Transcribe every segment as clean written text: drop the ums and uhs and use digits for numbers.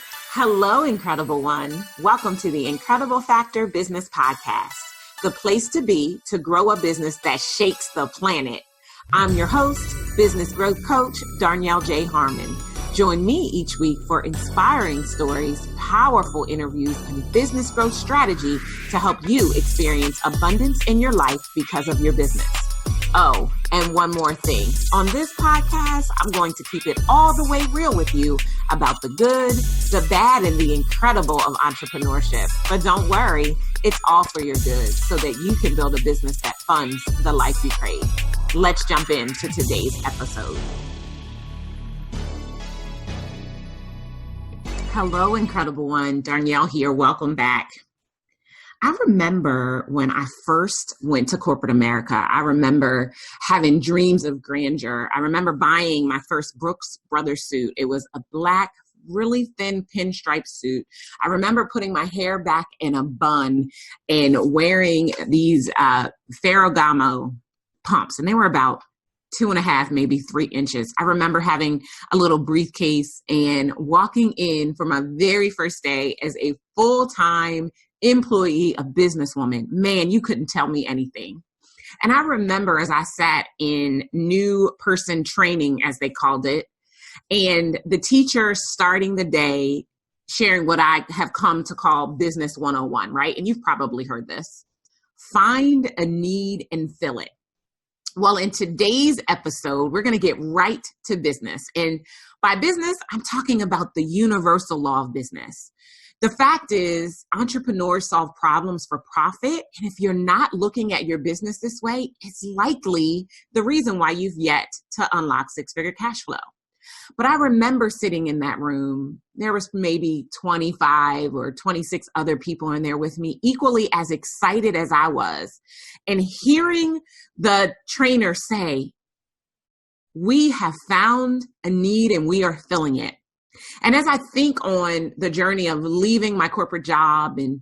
Hello, Incredible One. Welcome to the Incredible Factor Business Podcast, the place to be to grow a business that shakes the planet. I'm your host, business growth coach, Darnyelle J. Harmon. Join me each week for inspiring stories, powerful interviews, and business growth strategy to help you experience abundance in your life because of your business. Oh, and one more thing. On this podcast, I'm going to keep it all the way real with you about the good, the bad, and the incredible of entrepreneurship. But don't worry, it's all for your good so that you can build a business that funds the life you crave. Let's jump into today's episode. Hello, Incredible One. Darnyelle here. Welcome back. I remember when I first went to corporate America, I remember having dreams of grandeur. I remember buying my first Brooks Brothers suit. It was a black, really thin pinstripe suit. I remember putting my hair back in a bun and wearing these Ferragamo pumps, and they were about 2.5, maybe 3 inches. I remember having a little briefcase and walking in for my very first day as a full-time employee, a businesswoman. Man, you couldn't tell me anything. And I remember as I sat in new person training, as they called it, and the teacher starting the day sharing what I have come to call Business 101, right? And you've probably heard this. Find a need and fill it. Well, in today's episode, we're going to get right to business. And by business, I'm talking about the universal law of business. The fact is, entrepreneurs solve problems for profit. And if you're not looking at your business this way, it's likely the reason why you've yet to unlock six-figure cash flow. But I remember sitting in that room. There was maybe 25 or 26 other people in there with me, equally as excited as I was. And hearing the trainer say, "We have found a need and we are filling it." And as I think on the journey of leaving my corporate job and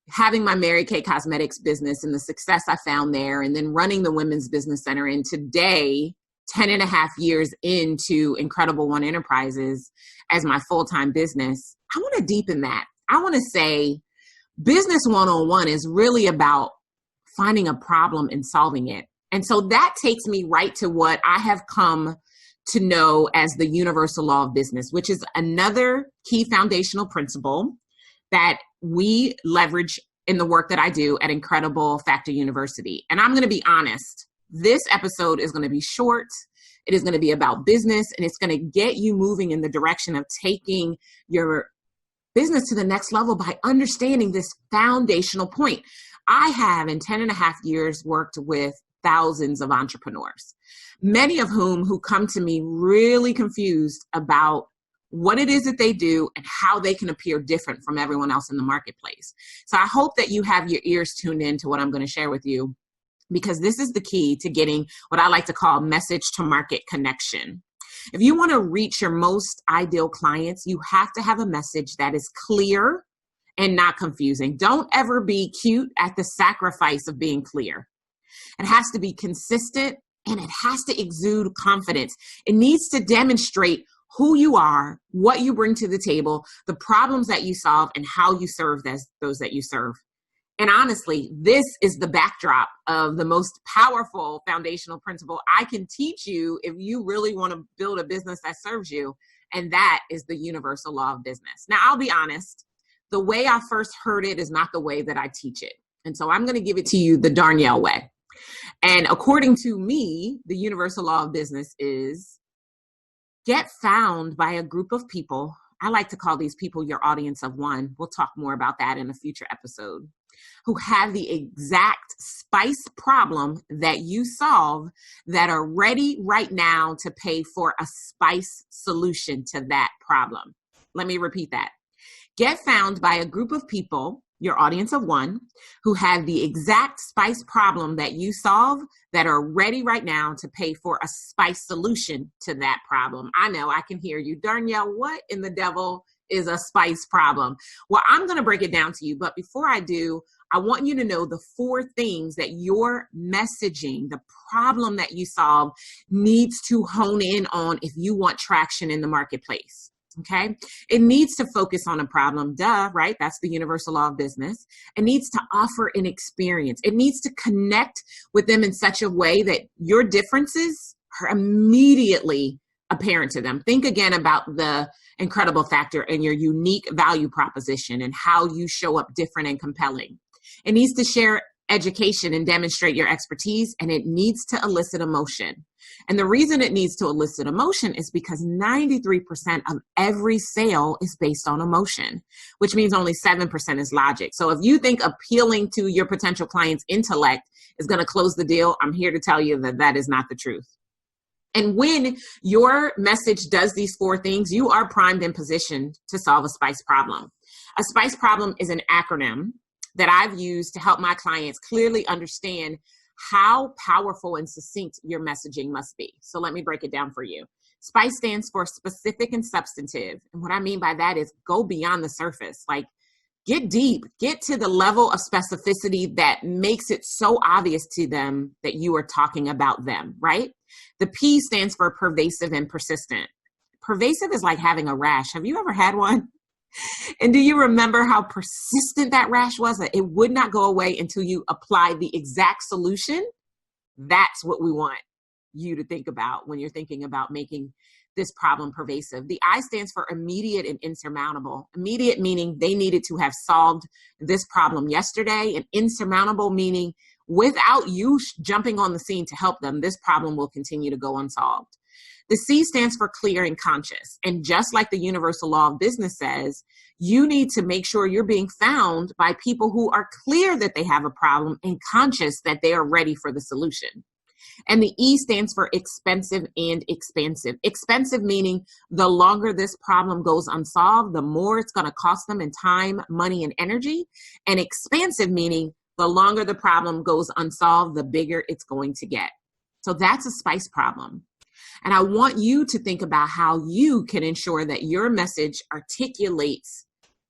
having my Mary Kay Cosmetics business and the success I found there, and then running the Women's Business Center, and today, 10.5 years into Incredible One Enterprises as my full-time business, I want to deepen that. I want to say Business 101 is really about finding a problem and solving it. And so that takes me right to what I have come to know as the universal law of business, which is another key foundational principle that we leverage in the work that I do at Incredible Factor University. And I'm going to be honest, this episode is going to be short. It is going to be about business, and it's going to get you moving in the direction of taking your business to the next level by understanding this foundational point. I have, in 10.5 years, worked with thousands of entrepreneurs, many of whom who come to me really confused about what it is that they do and how they can appear different from everyone else in the marketplace. So I hope that you have your ears tuned in to what I'm going to share with you, because this is the key to getting what I like to call message to market connection. If you want to reach your most ideal clients, you have to have a message that is clear and not confusing. Don't ever be cute at the sacrifice of being clear. It has to be consistent, and it has to exude confidence. It needs to demonstrate who you are, what you bring to the table, the problems that you solve, and how you serve those that you serve. And honestly, this is the backdrop of the most powerful foundational principle I can teach you if you really want to build a business that serves you. And that is the universal law of business. Now, I'll be honest, the way I first heard it is not the way that I teach it. And so I'm going to give it to you the Darnyelle way. And according to me, the universal law of business is get found by a group of people. I like to call these people your audience of one. We'll talk more about that in a future episode. Who have the exact spice problem that you solve, that are ready right now to pay for a spice solution to that problem. Let me repeat that. Get found by a group of people, your audience of one, who have the exact spice problem that you solve, that are ready right now to pay for a spice solution to that problem. I know, I can hear you. Darnyelle, what in the devil is a spice problem? Well, I'm going to break it down to you. But before I do, I want you to know the 4 things that your messaging, the problem that you solve, needs to hone in on if you want traction in the marketplace. Okay. It needs to focus on a problem. Duh, right? That's the universal law of business. It needs to offer an experience. It needs to connect with them in such a way that your differences are immediately apparent to them. Think again about the incredible factor and your unique value proposition and how you show up different and compelling. It needs to share education and demonstrate your expertise, and it needs to elicit emotion. And the reason it needs to elicit emotion is because 93% of every sale is based on emotion, which means only 7% is logic. So if you think appealing to your potential client's intellect is going to close the deal, I'm here to tell you that that is not the truth. And when your message does these 4 things, you are primed and positioned to solve a SPICE problem. A SPICE problem is an acronym that I've used to help my clients clearly understand how powerful and succinct your messaging must be. So let me break it down for you. SPICE stands for specific and substantive. And what I mean by that is go beyond the surface, like get deep, get to the level of specificity that makes it so obvious to them that you are talking about them, right? The P stands for pervasive and persistent. Pervasive is like having a rash. Have you ever had one? And do you remember how persistent that rash was? That it would not go away until you applied the exact solution? That's what we want you to think about when you're thinking about making this problem pervasive. The I stands for immediate and insurmountable. Immediate meaning they needed to have solved this problem yesterday, and insurmountable meaning without you jumping on the scene to help them, this problem will continue to go unsolved. The C stands for clear and conscious. And just like the universal law of business says, you need to make sure you're being found by people who are clear that they have a problem and conscious that they are ready for the solution. And the E stands for expensive and expansive. Expensive meaning the longer this problem goes unsolved, the more it's going to cost them in time, money, and energy. And expansive meaning the longer the problem goes unsolved, the bigger it's going to get. So that's a SPICE problem. And I want you to think about how you can ensure that your message articulates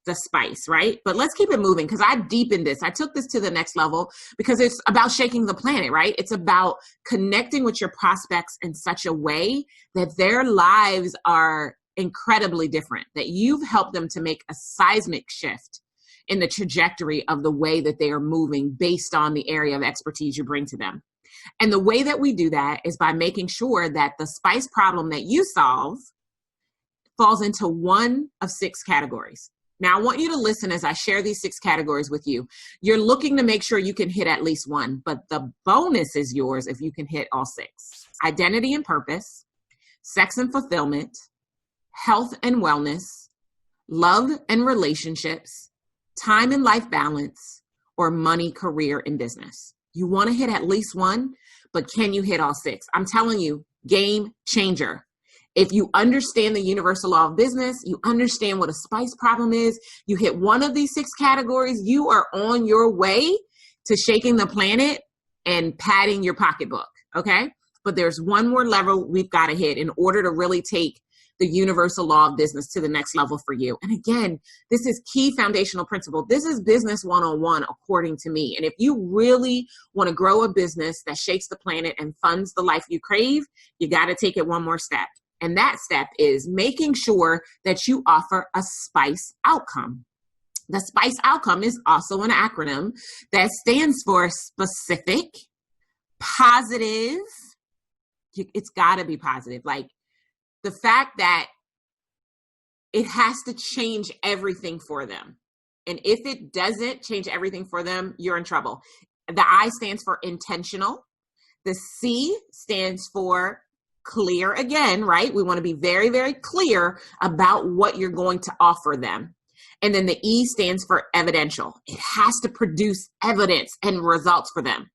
the SPICE, right? But let's keep it moving because I deepened this. I took this to the next level because it's about shaking the planet, right? It's about connecting with your prospects in such a way that their lives are incredibly different, that you've helped them to make a seismic shift in the trajectory of the way that they are moving based on the area of expertise you bring to them. And the way that we do that is by making sure that the SPICE problem that you solve falls into one of 6 categories. Now, I want you to listen as I share these 6 categories with you. You're looking to make sure you can hit at least one, but the bonus is yours if you can hit all 6. Identity and purpose, sex and fulfillment, health and wellness, love and relationships, time and life balance, or money, career, and business. You want to hit at least one, but can you hit all 6? I'm telling you, game changer. If you understand the universal law of business, you understand what a SPICE problem is, you hit one of these 6 categories, you are on your way to shaking the planet and padding your pocketbook, okay? But there's one more level we've got to hit in order to really take the universal law of business to the next level for you. And again, this is key foundational principle. This is business 101, according to me. And if you really want to grow a business that shakes the planet and funds the life you crave, you got to take it one more step. And that step is making sure that you offer a SPICE outcome. The SPICE outcome is also an acronym that stands for specific, positive. It's got to be positive. Like, the fact that it has to change everything for them. And if it doesn't change everything for them, you're in trouble. The I stands for intentional. The C stands for clear again, right? We want to be very, very clear about what you're going to offer them. And then the E stands for evidential. It has to produce evidence and results for them.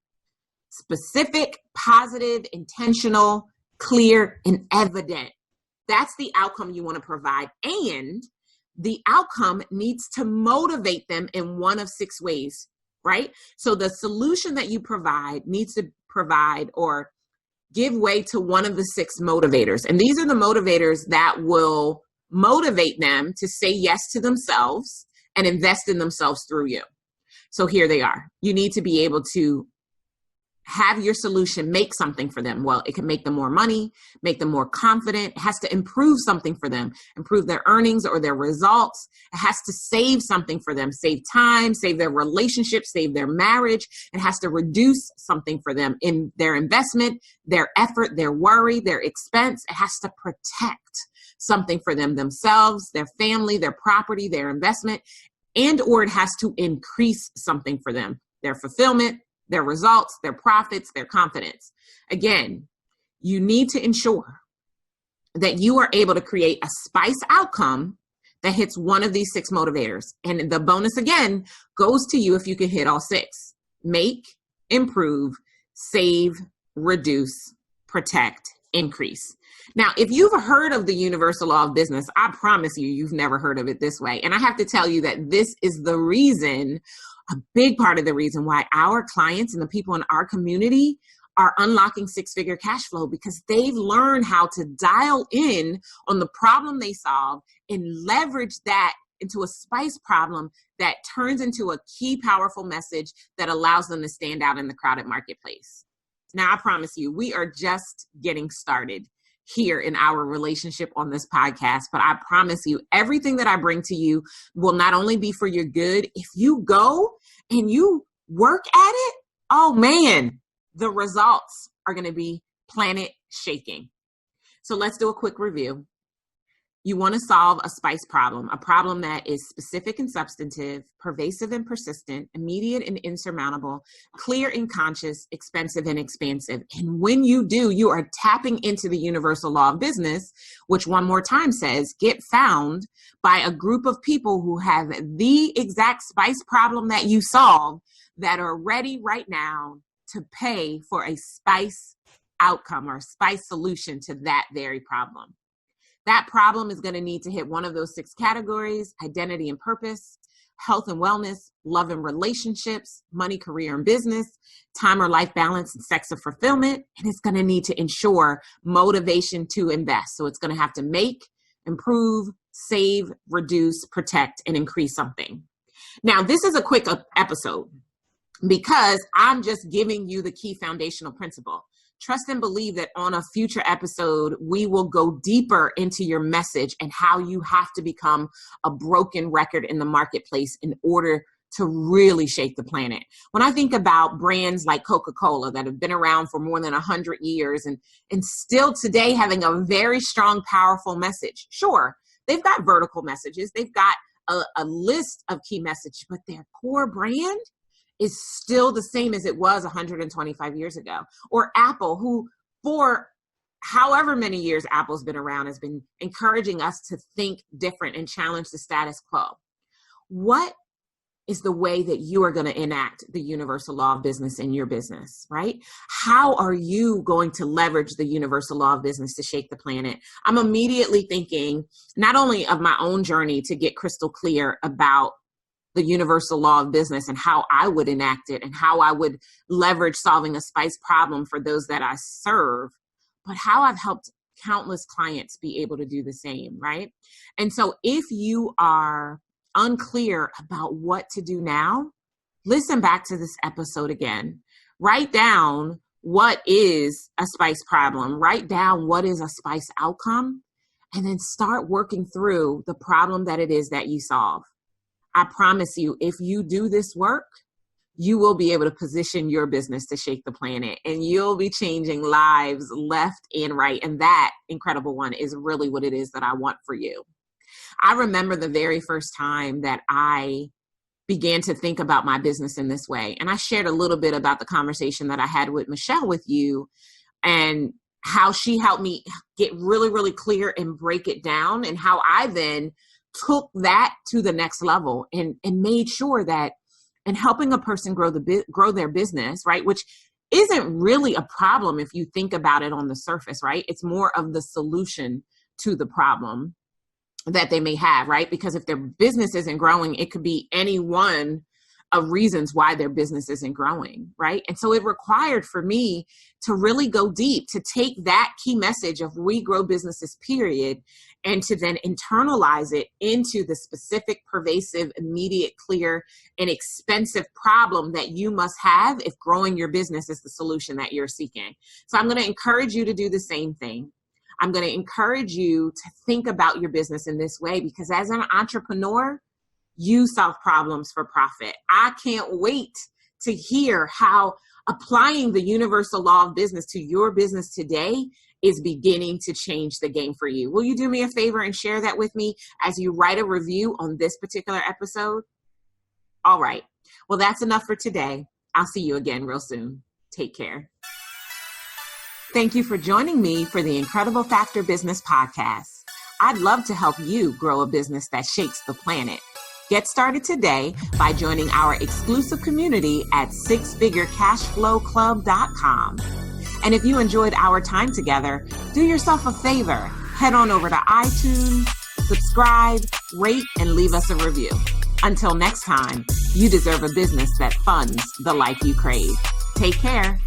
Specific, positive, intentional, clear, and evident. That's the outcome you want to provide. And the outcome needs to motivate them in one of 6 ways, right? So the solution that you provide needs to provide or give way to one of the 6 motivators. And these are the motivators that will motivate them to say yes to themselves and invest in themselves through you. So here they are. You need to be able to have your solution make something for them. Well, it can make them more money, make them more confident. It has to improve something for them, improve their earnings or their results. It has to save something for them, save time, save their relationship, save their marriage. It has to reduce something for them in their investment, their effort, their worry, their expense. It has to protect something for them themselves, their family, their property, their investment, and or it has to increase something for them, their fulfillment, their results, their profits, their confidence. Again, you need to ensure that you are able to create a SPICE outcome that hits one of these 6 motivators. And the bonus again goes to you if you can hit all 6. Make, improve, save, reduce, protect, increase. Now, if you've heard of the universal law of business, I promise you've never heard of it this way. And I have to tell you that this is the reason, a big part of the reason why our clients and the people in our community are unlocking 6-figure cash flow, because they've learned how to dial in on the problem they solve and leverage that into a SPICE problem that turns into a key powerful message that allows them to stand out in the crowded marketplace. Now, I promise you, we are just getting started here in our relationship on this podcast, but I promise you, everything that I bring to you will not only be for your good. If you go and you work at it, oh man, the results are going to be planet shaking. So let's do a quick review. You want to solve a SPICE problem, a problem that is specific and substantive, pervasive and persistent, immediate and insurmountable, clear and conscious, expensive and expansive. And when you do, you are tapping into the universal law of business, which one more time says, get found by a group of people who have the exact SPICE problem that you solve, that are ready right now to pay for a SPICE outcome or SPICE solution to that very problem. That problem is going to need to hit one of those 6 categories: identity and purpose, health and wellness, love and relationships, money, career and business, time or life balance, and sex or fulfillment. And it's going to need to ensure motivation to invest. So it's going to have to make, improve, save, reduce, protect, and increase something. Now, this is a quick episode because I'm just giving you the key foundational principle. Trust and believe that on a future episode, we will go deeper into your message and how you have to become a broken record in the marketplace in order to really shake the planet. When I think about brands like Coca-Cola that have been around for more than 100 years and still today having a very strong, powerful message. Sure, they've got vertical messages. They've got a list of key messages, but their core brand is still the same as it was 125 years ago. Or Apple, who for however many years Apple's been around, has been encouraging us to think different and challenge the status quo. What is the way that you are going to enact the universal law of business in your business, right? How are you going to leverage the universal law of business to shake the planet? I'm immediately thinking not only of my own journey to get crystal clear about the universal law of business and how I would enact it and how I would leverage solving a SPICE problem for those that I serve, but how I've helped countless clients be able to do the same, right? And so if you are unclear about what to do now, listen back to this episode again. Write down what is a SPICE problem. Write down what is a SPICE outcome, and then start working through the problem that it is that you solve. I promise you, if you do this work, you will be able to position your business to shake the planet, and you'll be changing lives left and right. And that incredible one is really what it is that I want for you. I remember the very first time that I began to think about my business in this way. And I shared a little bit about the conversation that I had with Michelle with you and how she helped me get really, really clear and break it down, and how I then took that to the next level and made sure that in helping a person grow their business, right, which isn't really a problem if you think about it on the surface, right? It's more of the solution to the problem that they may have, right? Because if their business isn't growing, it could be any one of reasons why their business isn't growing, right? And so it required for me to really go deep, to take that key message of we grow businesses, period, and to then internalize it into the specific, pervasive, immediate, clear, and expensive problem that you must have if growing your business is the solution that you're seeking. So I'm going to encourage you to do the same thing. I'm going to encourage you to think about your business in this way, because as an entrepreneur, you solve problems for profit. I can't wait to hear how applying the universal law of business to your business today is beginning to change the game for you. Will you do me a favor and share that with me as you write a review on this particular episode? All right. Well, that's enough for today. I'll see you again real soon. Take care. Thank you for joining me for the Incredible Factor Business Podcast. I'd love to help you grow a business that shakes the planet. Get started today by joining our exclusive community at sixfigurecashflowclub.com. And if you enjoyed our time together, do yourself a favor. Head on over to iTunes, subscribe, rate, and leave us a review. Until next time, you deserve a business that funds the life you crave. Take care.